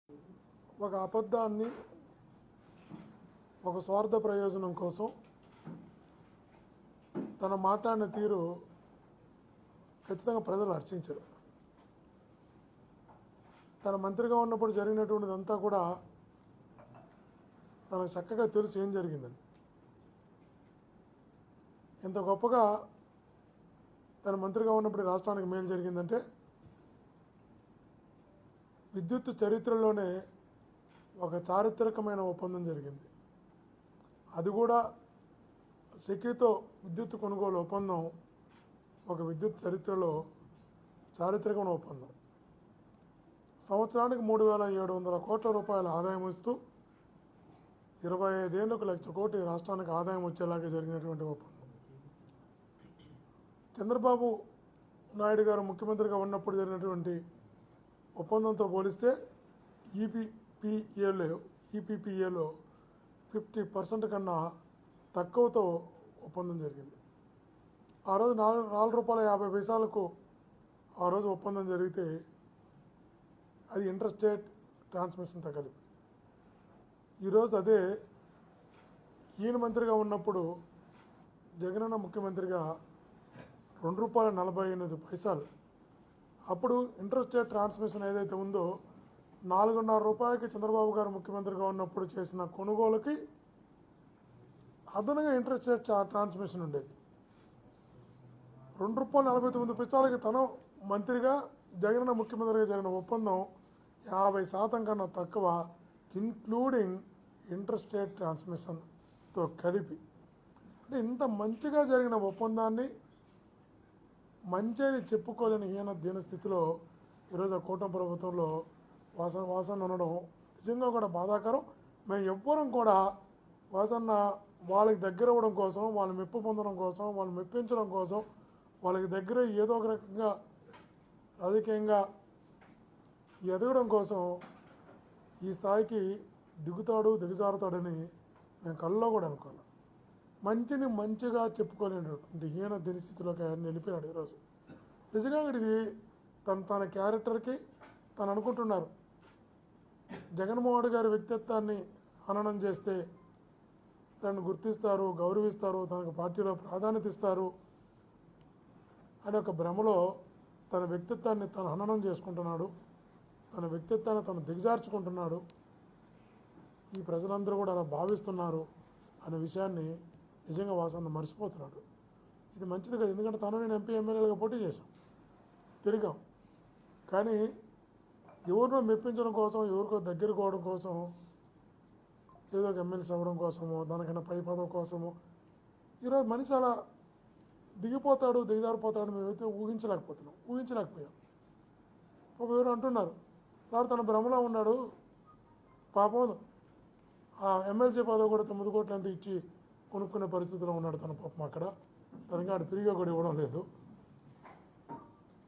ఒక అబద్ధాన్ని ఒక స్వార్థ ప్రయోజనం కోసం తన మాట్లాడిన తీరు ఖచ్చితంగా ప్రజలు హర్షించరు. తన మంత్రిగా ఉన్నప్పుడు జరిగినటువంటిదంతా కూడా తనకు చక్కగా తెలుసు ఏం జరిగిందని. ఎంత గొప్పగా తన మంత్రిగా ఉన్నప్పుడు రాష్ట్రానికి మేలు జరిగిందంటే విద్యుత్ చరిత్రలోనే ఒక చారిత్రకమైన ఒప్పందం జరిగింది. అది కూడా సెకీతో విద్యుత్ కొనుగోలు ఒప్పందం ఒక విద్యుత్ చరిత్రలో చారిత్రకమైన ఒప్పందం. సంవత్సరానికి 3,700 కోట్ల రూపాయల ఆదాయం ఇస్తూ 25 ఏళ్లకు 1,00,000 కోట్లు రాష్ట్రానికి ఆదాయం వచ్చేలాగా జరిగినటువంటి ఒప్పందం. చంద్రబాబు నాయుడు గారు ముఖ్యమంత్రిగా ఉన్నప్పుడు జరిగినటువంటి ఒప్పందంతో పోలిస్తే ఈపీపీఏలో 50% కన్నా తక్కువతో ఒప్పందం జరిగింది. ఆ రోజు ₹4.50 ఆ రోజు ఒప్పందం జరిగితే అది ఇంటర్ స్టేట్ ట్రాన్స్మిషన్తో కలిపి. ఈరోజు అదే ఈయన మంత్రిగా ఉన్నప్పుడు జగనన్న ముఖ్యమంత్రిగా ₹2.48. అప్పుడు ఇంటర్ స్టేట్ ట్రాన్స్మిషన్ ఏదైతే ఉందో ₹4.5 చంద్రబాబు గారు ముఖ్యమంత్రిగా ఉన్నప్పుడు చేసిన కొనుగోలుకి అదనంగా ఇంటర్ స్టేట్ ట్రాన్స్మిషన్ ఉండేది. ₹2.49 తను మంత్రిగా జగనన్న ముఖ్యమంత్రిగా జరిగిన ఒప్పందం 50% కన్నా తక్కువ, ఇన్క్లూడింగ్ ఇంటర్ స్టేట్ ట్రాన్స్మిషన్తో కలిపి. అంటే ఇంత మంచిగా జరిగిన ఒప్పందాన్ని మంచి అని చెప్పుకోలేని దీన స్థితిలో ఈరోజు కూటమి ప్రభుత్వంలో వాసన ఉండడం నిజంగా కూడా బాధాకరం. మేము ఎవ్వరం కూడా వాసన్న వాళ్ళకి దగ్గర అవ్వడం కోసం, వాళ్ళని మెప్పు పొందడం కోసం, వాళ్ళని మెప్పించడం కోసం, వాళ్ళకి దగ్గర ఏదో ఒక రకంగా రాజకీయంగా ఎదగడం కోసం ఈ స్థాయికి దిగజారుతాడని మేము కళ్ళలో కూడా అనుకోవాలి. మంచిని మంచిగా చెప్పుకోలేనటువంటి దీన స్థితిలోకి ఆయన వెళ్ళిపోయాడు. ఈరోజు నిజంగా ఇది తన క్యారెక్టర్కి తను అనుకుంటున్నారు. జగన్మోహన్ గారి వ్యక్తిత్వాన్ని హననం చేస్తే తనను గుర్తిస్తారు, గౌరవిస్తారు, తనకు పార్టీలో ప్రాధాన్యత ఇస్తారు అనే ఒక భ్రమలో తన వ్యక్తిత్వాన్ని తను హననం చేసుకుంటున్నాడు. తన వ్యక్తిత్వాన్ని తను దిగజార్చుకుంటున్నాడు. ఈ ప్రజలందరూ కూడా అలా భావిస్తున్నారు అనే విషయాన్ని నిజంగా వాసన మర్చిపోతున్నాడు. ఇది మంచిది కదా, ఎందుకంటే తను నేను ఎంపీ ఎమ్మెల్యేలుగా పోటీ చేశాం, తిరిగాం. కానీ ఎవరినో మెప్పించడం కోసం, ఎవరికో దగ్గర కోవడం కోసం, ఏదో ఒక ఎమ్మెల్సీ అవ్వడం కోసమో, దానికన్నా పై పదవి కోసమో ఈరోజు మనిషి అలా దిగజారిపోతాడు మేమైతే ఊహించలేకపోయాం. ఎవరు అంటున్నారు, సార్ తన భ్రమలో ఉన్నాడు, పాపం ఆ ఎమ్మెల్సీ పదవి కూడా 9 కోట్లు ఎంత ఇచ్చి కొనుక్కునే పరిస్థితిలో ఉన్నాడు తన పాపం. అక్కడ తనకి ఆడు ఫ్రీగా కూడా ఇవ్వడం లేదు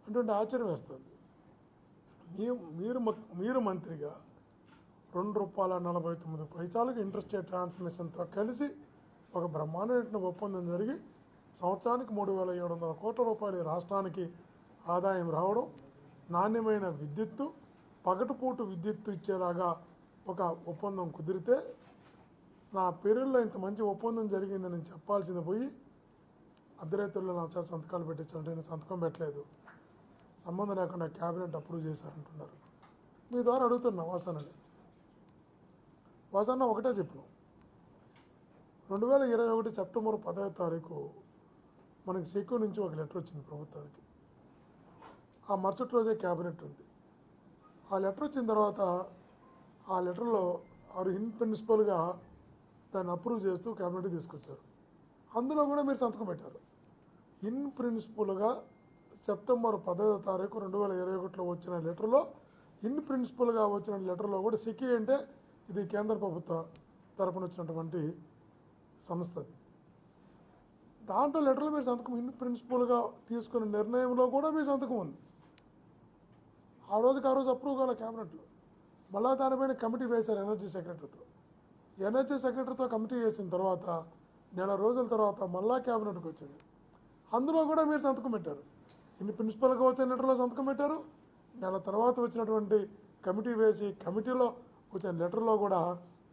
అంటే ఆశ్చర్యం వేస్తుంది. మీరు మంత్రిగా ₹2.49 ఇంటర్ స్టేట్ ట్రాన్స్మిషన్తో కలిసి ఒక బ్రహ్మాండమైన ఒప్పందం జరిగి సంవత్సరానికి 3,700 కోట్ల రూపాయలు రాష్ట్రానికి ఆదాయం రావడం, నాణ్యమైన విద్యుత్తు, పగటిపూట విద్యుత్తు ఇచ్చేలాగా ఒక ఒప్పందం కుదిరితే నా పేరులో ఇంత మంచి ఒప్పందం జరిగిందని చెప్పాల్సింది పోయి అర్ధరాత్రుల్లో నా చేత సంతకాలు పెట్టించాలంటే నేను సంతకం పెట్టలేదు, సంబంధం లేకుండా క్యాబినెట్ అప్రూవ్ చేశారంటున్నారు. మీ ద్వారా అడుగుతున్నా వాసన్న ఒకటే చెప్పినాం. 2021 సెప్టెంబర్ 10 మనకి సెక్యూ నుంచి ఒక లెటర్ వచ్చింది ప్రభుత్వానికి. ఆ మరుసటి రోజే క్యాబినెట్ ఉంది. ఆ లెటర్ వచ్చిన తర్వాత ఆ లెటర్లో వారు ఇన్ ప్రిన్సిపల్గా దాన్ని అప్రూవ్ చేస్తూ క్యాబినెట్కి తీసుకొచ్చారు. అందులో కూడా మీరు సంతకం పెట్టారు. ఇన్ ప్రిన్సిపల్గా సెప్టెంబర్ 10 2021 వచ్చిన లెటర్లో, ఇన్ ప్రిన్సిపల్గా వచ్చిన లెటర్లో కూడా సెకీ అంటే ఇది కేంద్ర ప్రభుత్వ తరపున వచ్చినటువంటి సంస్థది. దాంట్లో లెటర్లో మీరు సంతకం, ఇన్ ప్రిన్సిపల్గా తీసుకున్న నిర్ణయంలో కూడా మీ సంతకం ఉంది. ఆ రోజు అప్రూవ్ కాలే క్యాబినెట్లో. మళ్ళీ దానిపైన కమిటీ వేశారు ఎనర్జీ సెక్రటరీతో కమిటీ వేసిన తర్వాత నెల రోజుల తర్వాత మళ్ళా క్యాబినెట్కి వచ్చింది. అందులో కూడా మీరు సంతకం పెట్టారు. ఇన్ని ప్రిన్సిపల్గా వచ్చిన లెటర్లో సంతకం పెట్టారు. నెల తర్వాత వచ్చినటువంటి కమిటీ వేసి కమిటీలో వచ్చిన లెటర్లో కూడా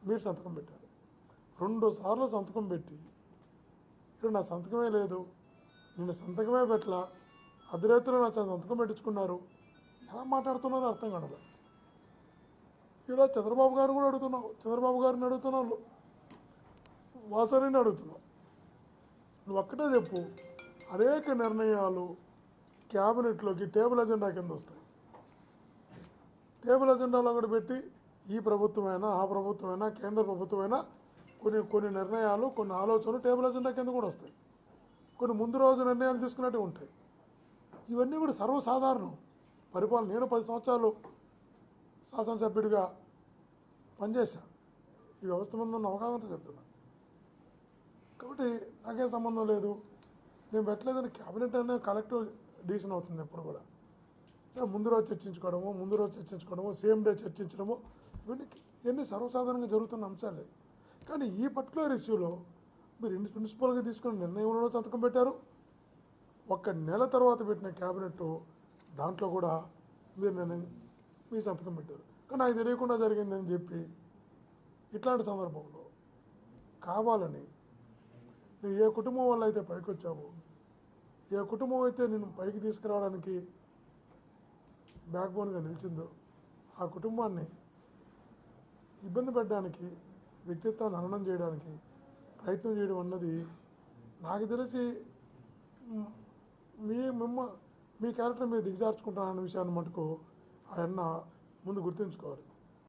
మీరు సంతకం పెట్టారు. 2 సార్లు సంతకం పెట్టి ఇక్కడ నా సంతకమే లేదు, నేను సంతకమే పెట్టలా, అధిరేతులు నా సంతకం పెట్టించుకున్నారు, ఎలా మాట్లాడుతున్నారో అర్థం కాదు. ఇలా చంద్రబాబు గారు కూడా అడుగుతున్నావు, చంద్రబాబు గారిని అడుగుతున్నావు, వాసరిని అడుగుతున్నావు. నువ్వు ఒక్కటే చెప్పు, అనేక నిర్ణయాలు క్యాబినెట్లోకి టేబుల్ ఎజెండా కింద వస్తాయి. టేబుల్ ఎజెండాలో కూడా పెట్టి ఈ ప్రభుత్వమైనా ఆ ప్రభుత్వమైనా కేంద్ర ప్రభుత్వమైనా కొన్ని నిర్ణయాలు కొన్ని ఆలోచనలు టేబుల్ ఎజెండా కింద కూడా వస్తాయి. కొన్ని ముందు రోజు నిర్ణయాలు తీసుకున్నట్టు ఉంటాయి. ఇవన్నీ కూడా సర్వసాధారణం. పరిపాలన నేను 10 సంవత్సరాలు శాసనసభ్యుడిగా పనిచేశాను. ఈ వ్యవస్థ ముందు ఉన్న అవగాహనతో చెప్తున్నా. కాబట్టి నాకేం సంబంధం లేదు, నేను పెట్టలేదని క్యాబినెట్ అనే కలెక్టివ్ డిసిషన్ అవుతుంది ఎప్పుడు కూడా. సరే ముందు రోజు చర్చించుకోవడము, సేమ్ డే చర్చించడము, ఇవన్నీ సర్వసాధారణంగా జరుగుతున్న అంశాలే. కానీ ఈ పర్టికులర్ ఇష్యూలో మీరు ప్రిన్సిపల్గా తీసుకున్న నిర్ణయంలో సంతకం పెట్టారు. 1 నెల తర్వాత పెట్టిన క్యాబినెట్ దాంట్లో కూడా మీ సంతకం పెట్టారు. కానీ నాకు తెలియకుండా జరిగిందని చెప్పి ఇట్లాంటి సందర్భంలో కావాలని నువ్వు ఏ కుటుంబం వల్ల అయితే పైకి వచ్చావో, ఏ కుటుంబం అయితే నేను పైకి తీసుకురావడానికి బ్యాక్బోన్గా నిలిచిందో ఆ కుటుంబాన్ని ఇబ్బంది పెట్టడానికి, వ్యక్తిత్వాన్ని హననం చేయడానికి ప్రయత్నం చేయడం అన్నది నాకు తెలిసి మీ క్యారెక్టర్ మీరు దిగజార్చుకుంటానన్న విషయాన్ని మటుకు ఆయన ముందు గుర్తుంచుకోవాలి.